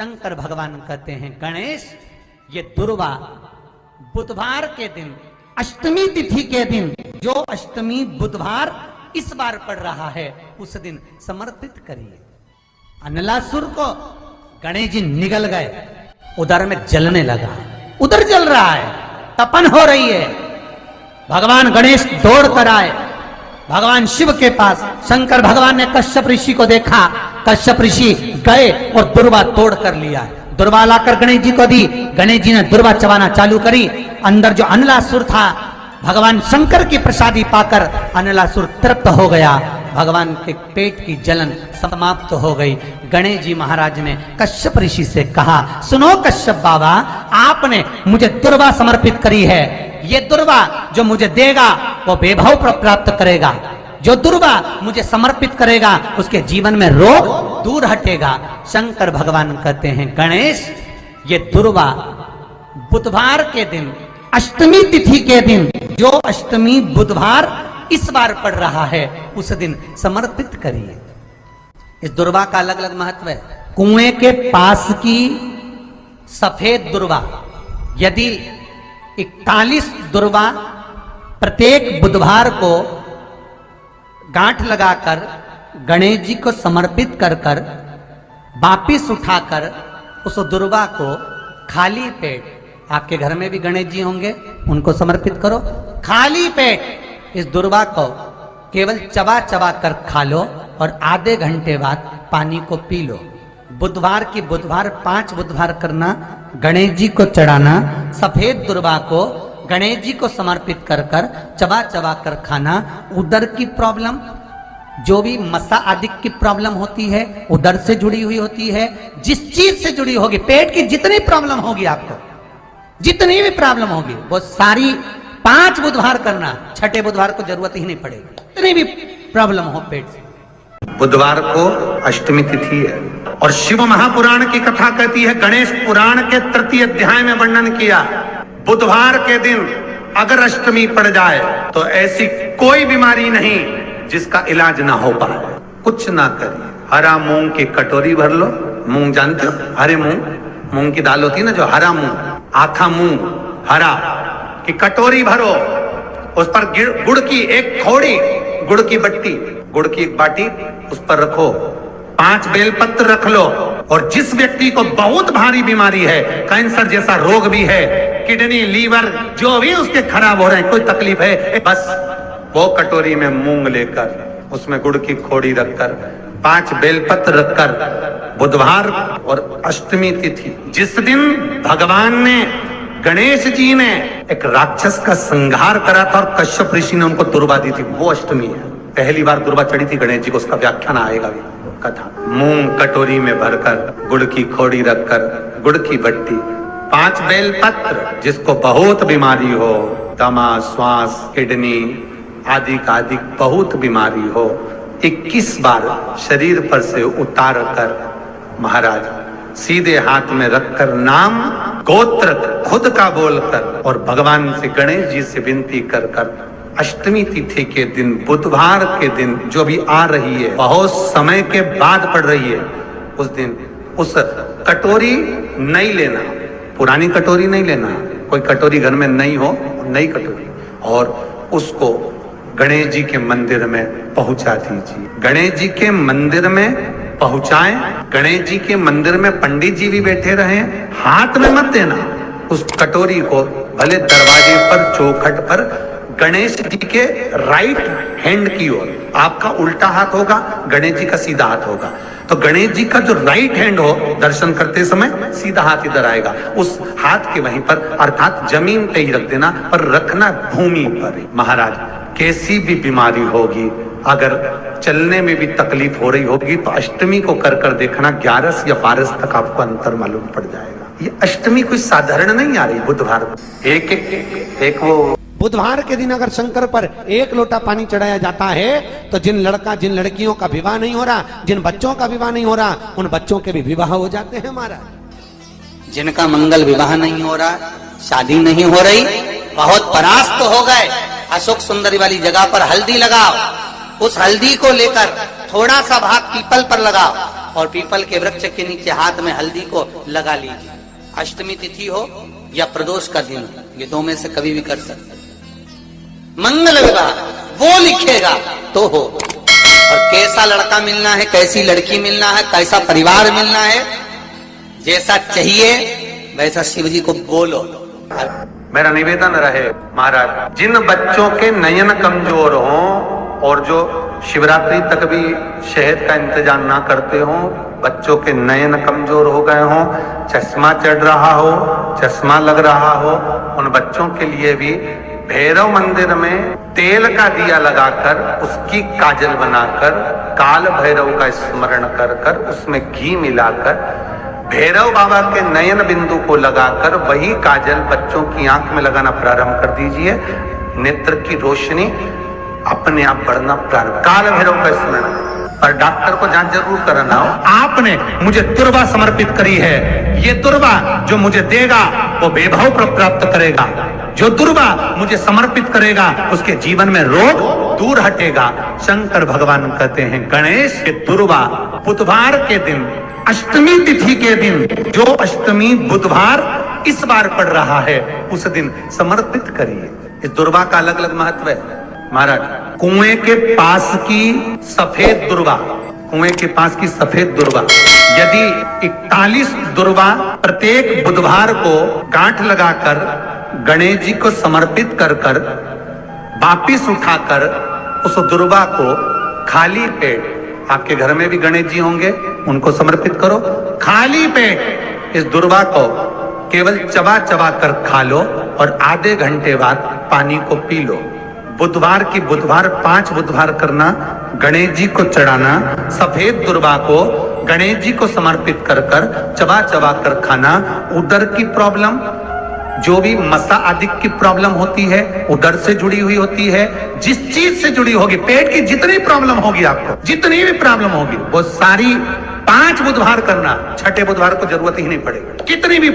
शंकर भगवान कहते हैं गणेश, ये दुर्वा बुधवार के दिन अष्टमी तिथि के दिन, जो अष्टमी बुधवार इस बार पड़ रहा है, उस दिन समर्पित करिए। अनलासुर को गणेश जी निगल गए, उधर में जलने लगा, उधर जल रहा है, तपन हो रही है। भगवान गणेश दौड़ कर आए भगवान शिव के पास। शंकर भगवान ने कश्यप ऋषि को देखा, कश्यप ऋषि गए और दुर्वा तोड़ कर लिया। दुर्वा लाकर गणेश जी को दी, गणेश जी ने दुर्वा चबाना चालू करी। अंदर जो अनलासुर था, भगवान शंकर की प्रसादी पाकर अनलासुर तृप्त हो गया, भगवान के पेट की जलन समाप्त हो गई। गणेश जी महाराज ने कश्यप ऋषि से कहा, सुनो कश्यप बाबा, आपने मुझे दुर्वा समर्पित करी है, ये दुर्वा जो मुझे देगा वो वैभव प्राप्त करेगा, जो दुर्वा मुझे समर्पित करेगा उसके जीवन में रोग दूर हटेगा। शंकर भगवान कहते हैं गणेश, ये दुर्वा बुधवार के दिन अष्टमी तिथि के दिन, जो अष्टमी बुधवार इस बार पड़ रहा है, उस दिन समर्पित करिए। इस दुर्वा का अलग अलग महत्व है। कुएं के पास की सफेद दुर्वा, यदि 41 दुर्वा प्रत्येक बुधवार को गांठ लगाकर गणेश जी को समर्पित कर कर वापिस उठाकर उस दुर्वा को खाली पेट, आपके घर में भी गणेश जी होंगे, उनको समर्पित करो। खाली पेट इस दुर्वा को केवल चबा चबा कर खा लो और आधे घंटे बाद पानी को पी लो। बुधवार की बुधवार 5 बुधवार करना, गणेश जी को चढ़ाना, सफेद दुर्वा को गणेश जी को समर्पित कर कर चबा चबा कर खाना। उदर की प्रॉब्लम, जो भी मसा आदि की प्रॉब्लम होती है, उदर से जुड़ी हुई होती है, जिस चीज से जुड़ी होगी, पेट की जितनी प्रॉब्लम होगी, आपको जितनी भी प्रॉब्लम होगी, वो सारी 5 बुधवार करना, छठे बुधवार को जरूरत ही नहीं पड़ेगी, जितनी भी प्रॉब्लम हो पेट से। बुधवार को अष्टमी तिथि है और शिव महापुराण की कथा कहती है, गणेश पुराण के 3 अध्याय में वर्णन किया, बुधवार के दिन अगर अष्टमी पड़ जाए तो ऐसी कोई बीमारी नहीं जिसका इलाज ना हो पाए। कुछ ना करिए, हरा मूंग की कटोरी भर लो, मूंग जानते हो, हरे मूंग, मूंग की दाल होती है ना, जो हरा मूंग, आखा मूंग हरा की कटोरी भरो, उस पर गुड़ की एक खोड़ी, गुड़ की बट्टी, गुड़ की एक बाटी उस पर रखो, 5 बेलपत्र रख लो, और जिस व्यक्ति को बहुत भारी बीमारी है, कैंसर जैसा रोग भी है, किडनी लीवर जो भी उसके खराब हो रहे हैं, कोई तकलीफ है, बस वो कटोरी में मूंग लेकर उसमें गुड़ की खोड़ी रखकर 5 बेलपत्र रखकर, बुधवार और अष्टमी तिथि जिस दिन भगवान ने, गणेश जी ने एक राक्षस का संहार करा था और कश्यप ऋषि ने उनको दुर्वा दी थी, वो अष्टमी है। पहली बार दुर्वा चढ़ी थी गणेश जी को, उसका व्याख्यान आएगा भी कथा। मूंग कटोरी में भरकर, गुड़ की खोड़ी रखकर, गुड़ की बट्टी, 5 बेलपत्र, जिसको बहुत बीमारी हो, दमा, श्वास, किडनी आदि का आदि बहुत बीमारी हो, 21 बार शरीर पर से उतार कर महाराज सीधे हाथ में रखकर नाम गोत्र खुद का बोलकर और भगवान से, गणेश जी से विनती कर कर अष्टमी तिथि के दिन, बुधवार के दिन जो भी आ रही है, बहुत समय के बाद पड़ रही है, उस दिन उस कटोरी नहीं लेना, पुरानी कटोरी नहीं लेना, कोई कटोरी घर में नहीं हो, नई कटोरी, और उसको गणेश जी के मंदिर में पहुंचा दीजिए। गणेश जी के मंदिर में पहुंचाएं, गणेश जी के मंदिर में पंडित जी भी बैठे रहे, हाथ में मत देना उस कटोरी को, भले दरवाजे पर, चौखट पर, गणेश जी के राइट हैंड की ओर, आपका उल्टा हाथ होगा, गणेश जी का सीधा हाथ होगा, तो गणेश जी का जो राइट हैंड हो, दर्शन करते समय सीधा हाथ इधर आएगा, उस हाथ के वहीं पर, अर्थात जमीन पे ही रख देना, पर रखना भूमि पर। महाराज कैसी भी बीमारी होगी, अगर चलने में भी तकलीफ हो रही होगी, तो अष्टमी को कर कर देखना, 11 या 12 तक आपको अंतर मालूम पड़ जाएगा। ये अष्टमी कोई साधारण नहीं आ रही, बुधवार एक वो बुधवार के दिन अगर शंकर पर 1 लोटा पानी चढ़ाया जाता है, तो जिन लड़कियों का विवाह नहीं हो रहा, जिन बच्चों का विवाह नहीं हो रहा, उन बच्चों के भी विवाह हो जाते हैं महाराज। जिनका मंगल विवाह नहीं हो रहा, शादी नहीं हो रही, बहुत परास्त हो गए, अशोक सुंदरी वाली जगह पर हल्दी लगाओ, उस हल्दी को लेकर थोड़ा सा भाग पीपल पर लगाओ और पीपल के वृक्ष के नीचे हाथ में हल्दी को लगा लीजिए। अष्टमी तिथि हो या प्रदोष का दिन, ये दो में से कभी भी कर सकते। मंगल विवाह वो लिखेगा तो हो। और कैसा लड़का मिलना है, कैसी लड़की मिलना है, कैसा परिवार मिलना है, जैसा चाहिए वैसा शिव जी को बोलो। मेरा निवेदन रहे महाराज, जिन बच्चों के नयन कमजोर हों और जो शिवरात्रि तक भी शहद का इंतजाम ना करते हों, बच्चों के नयन कमजोर हो गए हों, चश्मा चढ़ रहा हो, चश्मा लग रहा हो, उन बच्चों के लिए भी भैरव मंदिर में तेल का दिया लगाकर उसकी काजल बनाकर काल भैरव का स्मरण कर कर उसमें घी मिलाकर भैरव बाबा के नयन बिंदु को लगाकर वही काजल बच्चों की आंख में लगाना प्रारंभ कर दीजिए। नेत्र की रोशनी अपने आप बढ़ना प्रारंभ, काल भैरव का स्मरण। और डॉक्टर को जांच जरूर कराना हो। आपने मुझे दुर्वा समर्पित करी है, ये दुर्वा जो मुझे देगा वो वैभव प्राप्त करेगा, जो दुर्वा मुझे समर्पित करेगा उसके जीवन में रोग दूर हटेगा। शंकर भगवान कहते हैं गणेश के दुर्वा बुधवार के दिन, अष्टमी तिथि के दिन, जो अष्टमी बुधवार इस बार पड़ रहा है उस दिन समर्पित करिए। इस दुर्वा का अलग अलग महत्व है महाराज। कुएं के पास की सफेद दुर्वा, कुएं के पास की सफेद दुर्वा, यदि 41 दुर्वा प्रत्येक बुधवार को गांठ लगाकर गणेश जी को समर्पित कर कर वापिस उठाकर उस दुर्वा को खाली पेट, आपके घर में भी गणेश जी होंगे उनको समर्पित करो, खाली पेट इस दुर्वा को केवल चबा चबा कर खा लो और आधे घंटे बाद पानी को पी लो। बुधवार की बुधवार 5 बुधवार करना, गणेश जी को चढ़ाना, सफेद दुर्वा को गणेश जी को समर्पित कर कर चबा चबा कर खाना। उदर की प्रॉब्लम, जो भी मसा आदि की प्रॉब्लम होती है उदर से जुड़ी हुई होती है, जिस चीज से जुड़ी होगी, पेट की जितनी प्रॉब्लम होगी आपको, जितनी भी प्रॉब्लम होगी वो सारी 5 बुधवार करना, छठे बुधवार को जरूरत ही नहीं पड़ेगी। कितनी भी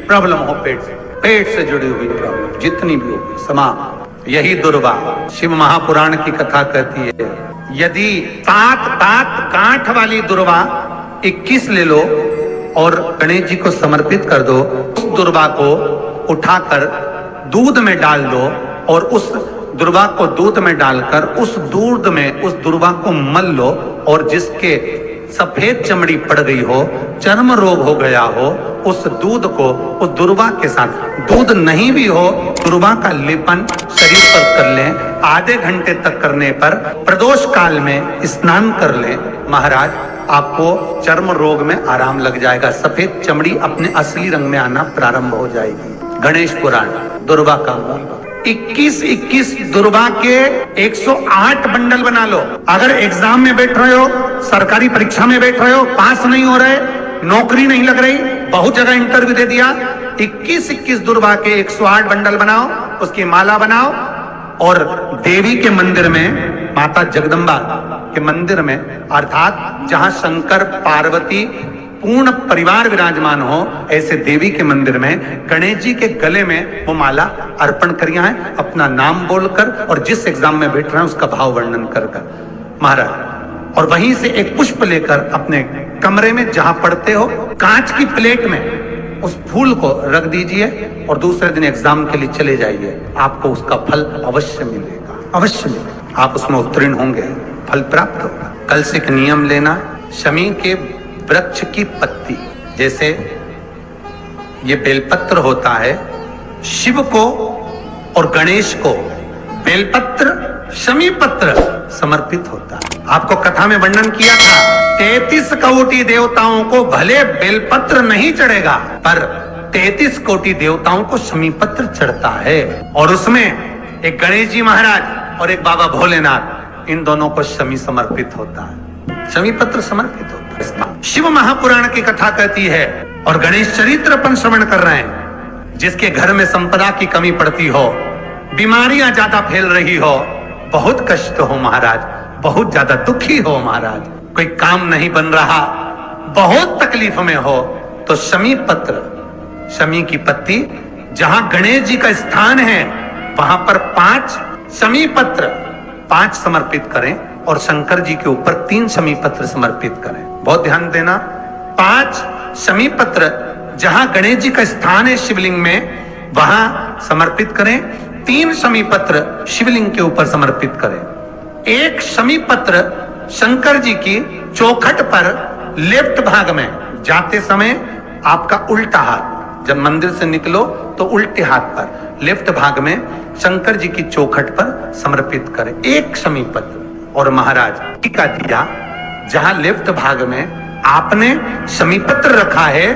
प्रॉब्लम हो पेट से जुड़ी हुई प्रॉब्लम जितनी भी होगी समाप्त। यही दुर्वा शिव महापुराण की कथा कहती है। यदि 7 गांठ वाली दुर्वा 21 ले लो और गणेश जी को समर्पित कर दो, उस दुर्वा को उठाकर दूध में डाल दो और उस दुर्वा को दूध में डालकर उस दूध में उस दुर्वा को मल लो और जिसके सफेद चमड़ी पड़ गई हो, चर्म रोग हो गया हो, उस दूध को उस दुर्वा के साथ, दूध नहीं भी हो दुर्वा का लेपन शरीर पर कर लें। आधे घंटे तक करने पर प्रदोष काल में स्नान कर लें महाराज, आपको चर्म रोग में आराम लग जाएगा, सफेद चमड़ी अपने असली रंग में आना प्रारंभ हो जाएगी। गणेश पुराण दुर्वा का मूल 21 दुर्वा के 108 बंडल बना लो। अगर एग्जाम में बैठ रहे हो, सरकारी परीक्षा में बैठ रहे हो, पास नहीं हो रहे, नौकरी नहीं लग रही, बहुत जगह इंटरव्यू दे दिया, 21 दुर्वा के 108 बंडल बनाओ, उसकी माला बनाओ और देवी के मंदिर में, माता जगदम्बा के मंदिर में, अर्थात जहां शंकर पार्वती पूर्ण परिवार विराजमान हो, ऐसे देवी के मंदिर में गणेश जी के गले में वो माला अर्पण करिया है, अपना नाम बोलकर और जिस एग्जाम में बैठ रहे हैं उसका भाव वर्णन कर महाराज। और वहीं से एक पुष्प लेकर अपने कमरे में जहां पढ़ते हो कांच की प्लेट में उस फूल को रख दीजिए और दूसरे दिन एग्जाम के लिए चले जाइए, आपको उसका फल अवश्य मिलेगा, अवश्य मिलेगा, आप उसमें उत्तीर्ण होंगे, फल प्राप्त होगा। कल से एक नियम लेना, शमी के वृक्ष की पत्ती, जैसे ये बेलपत्र होता है, शिव को और गणेश को बेलपत्र, शमी पत्र समर्पित होता है। आपको कथा में वर्णन किया था 33 कोटि देवताओं को भले बेलपत्र नहीं चढ़ेगा पर 33 कोटि देवताओं को शमी पत्र चढ़ता है, और उसमें एक गणेश जी महाराज और एक बाबा भोलेनाथ, इन दोनों को शमी समर्पित होता है, शमी पत्र समर्पित होता है। शिव महापुराण की कथा कहती है और गणेश चरित्र अपन श्रवण कर रहे हैं, जिसके घर में संपदा की कमी पड़ती हो, बीमारियां ज्यादा फैल रही हो, बहुत कष्ट हो महाराज, बहुत ज्यादा दुखी हो महाराज, कोई काम नहीं बन रहा, बहुत तकलीफ में हो, तो शमी पत्र, शमी की पत्ती, जहां गणेश जी का स्थान है वहां पर 5 शमी पत्र 5 समर्पित करें, और शंकर जी के ऊपर 3 शमी पत्र समर्पित करें। बहुत ध्यान देना, 5 शमी पत्र जहां गणेश जी का स्थान है शिवलिंग में, वहां समर्पित करें। 3 शमी पत्र शिवलिंग के ऊपर समर्पित करें। 1 शमी पत्र शंकर जी की चौखट पर लेफ्ट भाग में, जाते समय आपका उल्टा हाथ, जब मंदिर से निकलो तो उल्टे हाथ पर लेफ्ट भाग में शंकर जी की चौखट पर समर्पित करें 1 शमी पत्र। और महाराज टीका दिया, जहां लेफ्ट भाग में आपने शमी पत्र रखा है,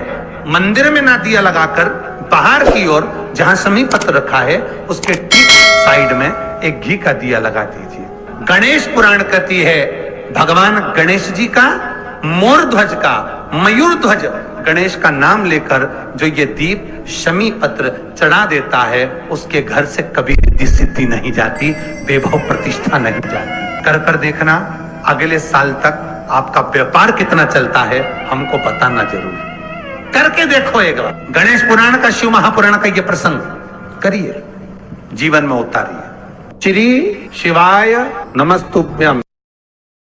मंदिर में ना दिया लगाकर बाहर की ओर जहां शमी पत्र रखा है उसके ठीक साइड में एक घी का दिया लगा दीजिए। गणेश पुराण कहती है भगवान गणेश जी का मोर ध्वज का, मयूर ध्वज गणेश का नाम लेकर जो ये दीप शमी पत्र चढ़ा देता है, उसके घर से कभी रिद्धि सिद्धि नहीं जाती, वैभव प्रतिष्ठा नहीं जाती। कर देखना, अगले साल तक आपका व्यापार कितना चलता है हमको बताना जरूर। करके देखो एक बार, गणेश पुराण का, शिव महापुराण का ये प्रसंग करिए, जीवन में उतारिए। श्री शिवाय नमस्तुभ्यम।